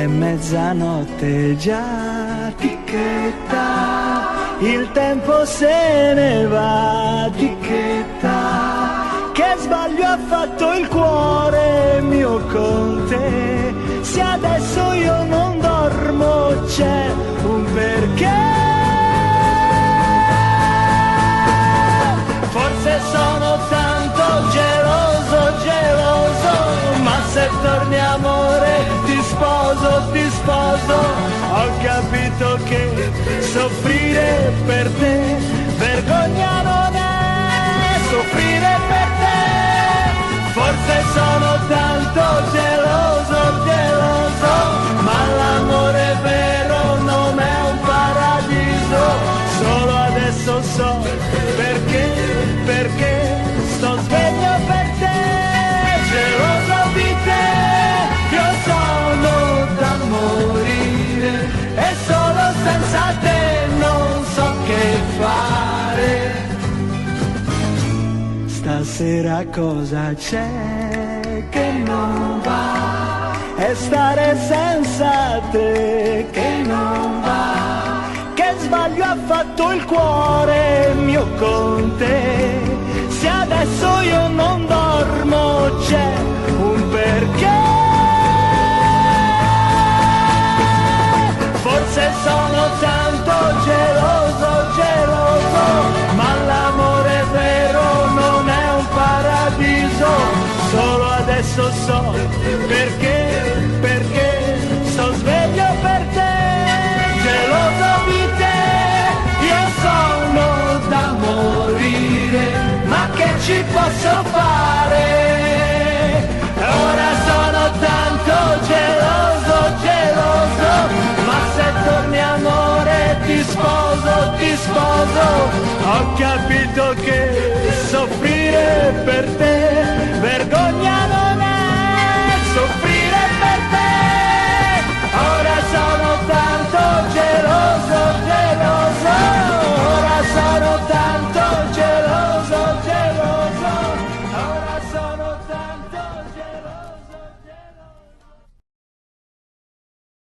è mezzanotte già, ticchetta, il tempo se ne va, ticchetta, che sbaglio ha fatto il cuore mio con te, se adesso io non dormo c'è un perché. Forse sono tanto geloso, geloso, ma se torni amore ti sposo, ti sposo. Ho capito che soffrire per te vergogna non è, soffrire per te. Forse sono tanto geloso, geloso, ma l'amore vero non è un paradiso. Solo adesso so perché sto sveglio per te, geloso di te. Io sono da morire e solo senza te non so che fare. Stasera cosa c'è che non va? E stare senza te che non va. Che sbaglio ha fatto il cuore mio con te, se adesso io non dormo c'è un perché. Forse sono tanto geloso, geloso, ma l'amore vero non è un paradiso. Solo adesso so perché sto sveglio per te, geloso di te. Io sono da morire, ma che ci posso fare? Ora sono tanto geloso, geloso, ma se torni amore ti sposo, ti sposo. Ho capito che soffrire per te